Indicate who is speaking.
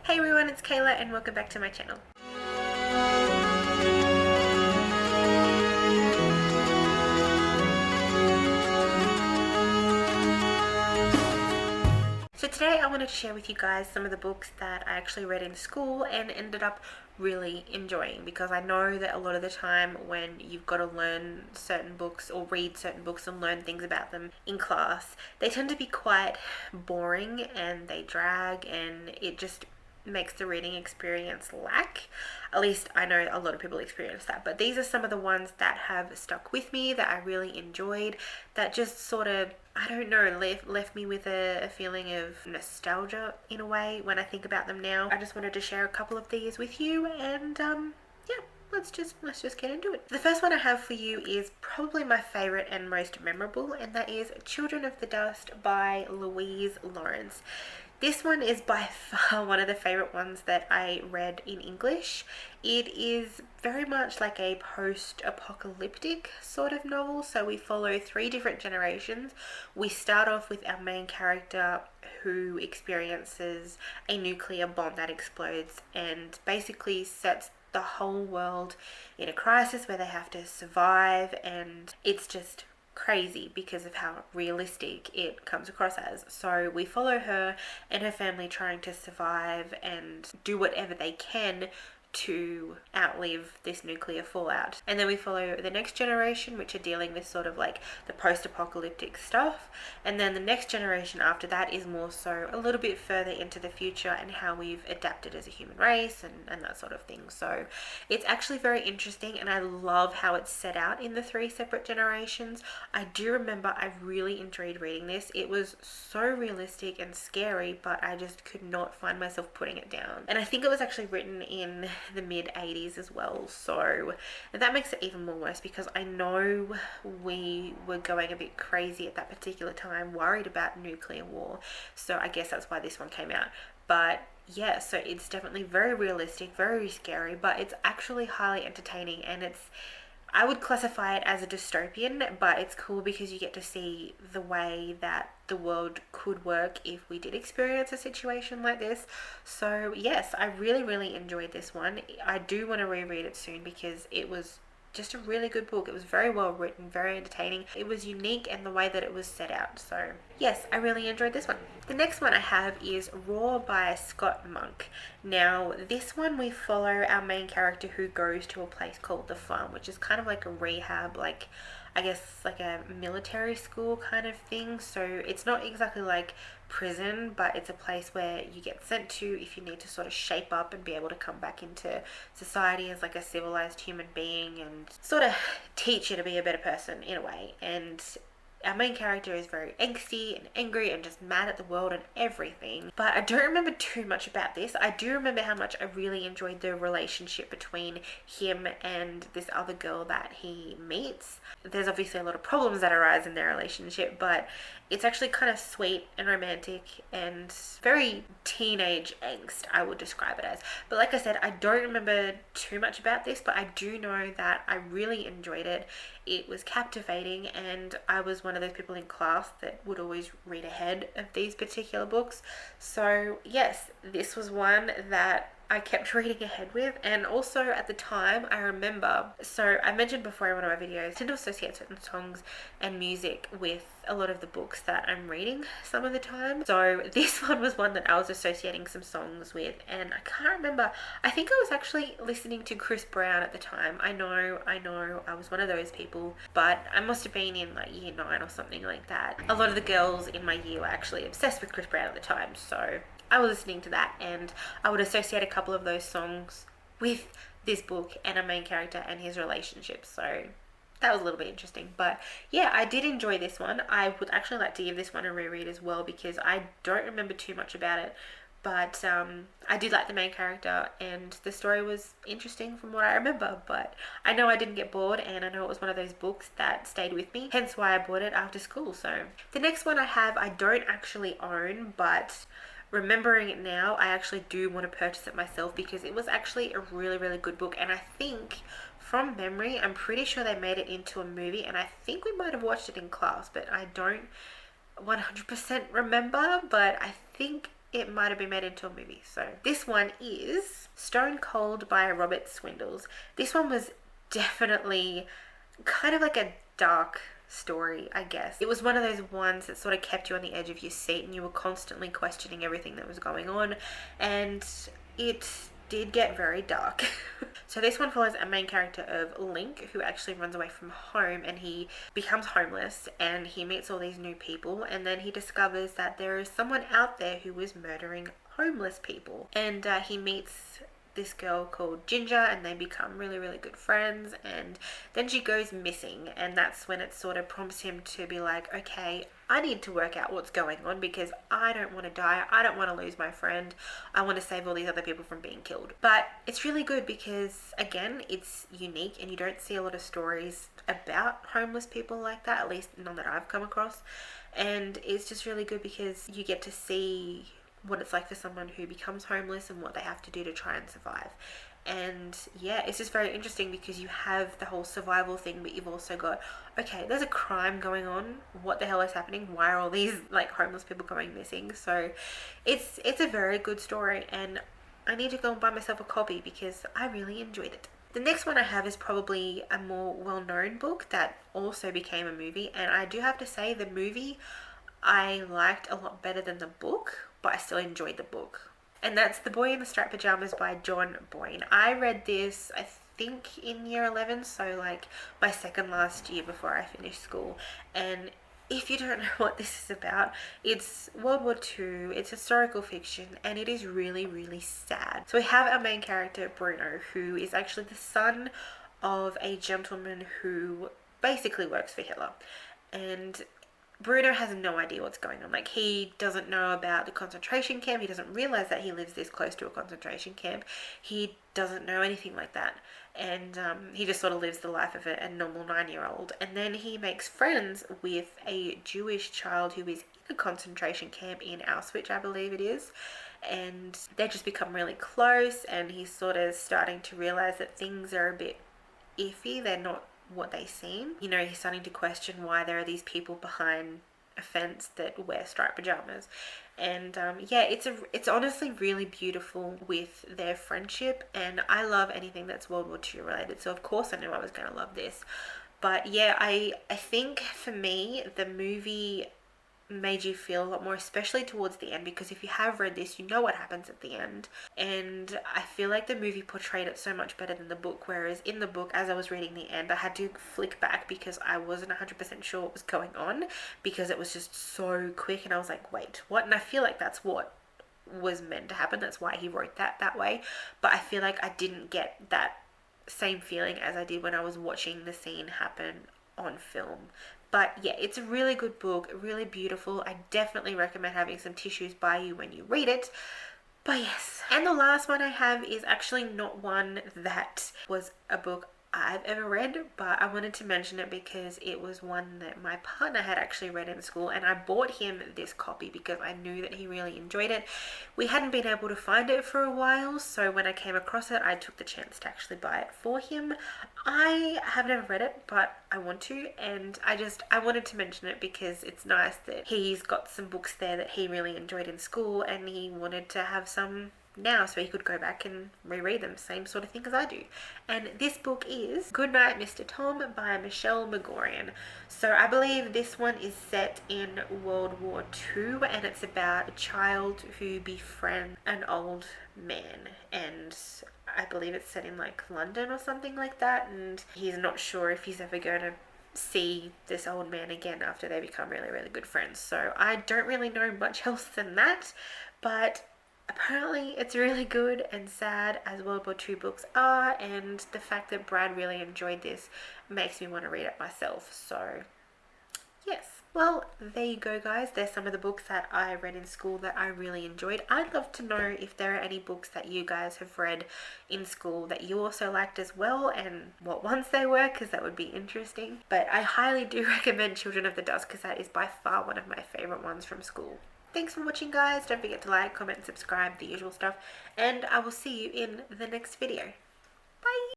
Speaker 1: Hey everyone, it's Kayla and welcome back to my channel. So today I wanted to share with you guys some of the books that I actually read in school and ended up really enjoying, because I know that a lot of the time when you've got to learn certain books or read certain books and learn things about them in class, they tend to be quite boring and they drag, and it just makes the reading experience lack. At least I know a lot of people experience that, but these are some of the ones that have stuck with me, that I really enjoyed, that just sort of, I don't know, left me with a feeling of nostalgia in a way when I think about them now. I just wanted to share a couple of these with you, and yeah, let's just get into it. The first one I have for you is probably my favorite and most memorable, and that is Children of the Dust by Louise Lawrence. This one is by far one of the favorite ones that I read in English. It is very much like a post-apocalyptic sort of novel. So we follow three different generations. We start off with our main character who experiences a nuclear bomb that explodes and basically sets the whole world in a crisis where they have to survive, and it's just crazy because of how realistic it comes across as. So we follow her and her family trying to survive and do whatever they can to outlive this nuclear fallout. And then we follow the next generation, which are dealing with sort of like the post-apocalyptic stuff. And then the next generation after that is more so a little bit further into the future and how we've adapted as a human race and that sort of thing. So it's actually very interesting, and I love how it's set out in the three separate generations. I do remember I really enjoyed reading this. It was so realistic and scary, but I just could not find myself putting it down. And I think it was actually written in the mid 80s as well, so that makes it even more worse, because I know we were going a bit crazy at that particular time, worried about nuclear war. So I guess that's why this one came out. But yeah, so it's definitely very realistic, very scary, but it's actually highly entertaining, and I would classify it as a dystopian, but it's cool because you get to see the way that the world could work if we did experience a situation like this. So yes, I really enjoyed this one. I do want to reread it soon because it was just a really good book. It was very well written, very entertaining. It was unique in the way that it was set out. So yes, I really enjoyed this one. The next one I have is Raw by Scott Monk. Now this one we follow our main character who goes to a place called the Farm, which is kind of like a rehab, like I guess like a military school kind of thing. So it's not exactly like prison, but it's a place where you get sent to if you need to sort of shape up and be able to come back into society as like a civilized human being and sort of teach you to be a better person in a way. And our main character is very angsty and angry and just mad at the world and everything. But I don't remember too much about this. I do remember how much I really enjoyed the relationship between him and this other girl that he meets. There's obviously a lot of problems that arise in their relationship, but it's actually kind of sweet and romantic and very teenage angst, I would describe it as. But like I said, I don't remember too much about this, but I do know that I really enjoyed it. It was captivating, and I was one of those people in class that would always read ahead of these particular books. So yes, this was one that I kept reading ahead with. And also at the time I remember, so I mentioned before in one of my videos, I tend to associate certain songs and music with a lot of the books that I'm reading some of the time. So this one was one that I was associating some songs with, and I can't remember. I think I was actually listening to Chris Brown at the time. I know I was one of those people, but I must have been in like year 9 or something like that. A lot of the girls in my year were actually obsessed with Chris Brown at the time, so I was listening to that, and I would associate a couple of those songs with this book and a main character and his relationship. So that was a little bit interesting. But yeah, I did enjoy this one. I would actually like to give this one a reread as well, because I don't remember too much about it. But I did like the main character, and the story was interesting from what I remember. But I know I didn't get bored, and I know it was one of those books that stayed with me, hence why I bought it after school. So the next one I have, I don't actually own, but remembering it now, I actually do want to purchase it myself, because it was actually a really good book. And I think from memory, I'm pretty sure they made it into a movie, and I think we might have watched it in class, but I don't 100% remember. But I think it might have been made into a movie. So this one is Stone Cold by Robert Swindells. This one was definitely kind of like a dark story, I guess. It was one of those ones that sort of kept you on the edge of your seat and you were constantly questioning everything that was going on, and it did get very dark. So this one follows a main character of Link, who actually runs away from home, and he becomes homeless and he meets all these new people, and then he discovers that there is someone out there who is murdering homeless people, and he meets this girl called Ginger, and they become really, really good friends, and then she goes missing, and that's when it sort of prompts him to be like, okay, I need to work out what's going on because I don't want to die, I don't want to lose my friend, I want to save all these other people from being killed. But it's really good because, again, it's unique and you don't see a lot of stories about homeless people like that, at least none that I've come across, and it's just really good because you get to see what it's like for someone who becomes homeless and what they have to do to try and survive. And yeah, it's just very interesting because you have the whole survival thing, but you've also got, okay, there's a crime going on, what the hell is happening, why are all these like homeless people going missing? So it's a very good story, and I need to go and buy myself a copy because I really enjoyed it. The next one I have is probably a more well-known book that also became a movie, and I do have to say the movie I liked a lot better than the book, but I still enjoyed the book. And that's The Boy in the Striped Pajamas by John Boyne. I read this, I think, in year 11, so like my second last year before I finished school. And if you don't know what this is about, it's World War II, it's historical fiction, and it is really, really sad. So we have our main character, Bruno, who is actually the son of a gentleman who basically works for Hitler. And Bruno has no idea what's going on. Like, he doesn't know about the concentration camp. He doesn't realize that he lives this close to a concentration camp. He doesn't know anything like that. And he just sort of lives the life of a normal 9-year-old. And then he makes friends with a Jewish child who is in a concentration camp in Auschwitz, I believe it is. And they just become really close. And he's sort of starting to realize that things are a bit iffy. They're not what they seem. You know, he's starting to question why there are these people behind a fence that wear striped pajamas. And yeah, it's honestly really beautiful with their friendship, and I love anything that's World War II related, so of course I knew I was going to love this. But yeah, I think for me the movie made you feel a lot more, especially towards the end, because if you have read this, you know what happens at the end. And I feel like the movie portrayed it so much better than the book, whereas in the book, as I was reading the end, I had to flick back because I wasn't 100% sure what was going on, because it was just so quick, and I was like, wait, what? And I feel like that's what was meant to happen. That's why he wrote that way. But I feel like I didn't get that same feeling as I did when I was watching the scene happen on film. But yeah, it's a really good book, really beautiful. I definitely recommend having some tissues by you when you read it. But yes, and the last one I have is actually not one that was a book I've ever read, but I wanted to mention it because it was one that my partner had actually read in school, and I bought him this copy because I knew that he really enjoyed it. We hadn't been able to find it for a while, so when I came across it, I took the chance to actually buy it for him. I have never read it, but I want to, and I wanted to mention it because it's nice that he's got some books there that he really enjoyed in school, and he wanted to have some now so he could go back and reread them, same sort of thing as I do. And this book is Goodnight Mr. Tom by Michelle Magorian. So I believe this one is set in World War II, and it's about a child who befriends an old man, and I believe it's set in like London or something like that, and he's not sure if he's ever going to see this old man again after they become really, really good friends. So I don't really know much else than that, but apparently it's really good and sad, as World War II books are, and the fact that Brad really enjoyed this makes me want to read it myself. So yes. Well, there you go, guys. There's some of the books that I read in school that I really enjoyed. I'd love to know if there are any books that you guys have read in school that you also liked as well, and what ones they were, because that would be interesting. But I highly do recommend Children of the Dusk, because that is by far one of my favorite ones from school. Thanks for watching, guys. Don't forget to like, comment, and subscribe, the usual stuff, and I will see you in the next video. Bye!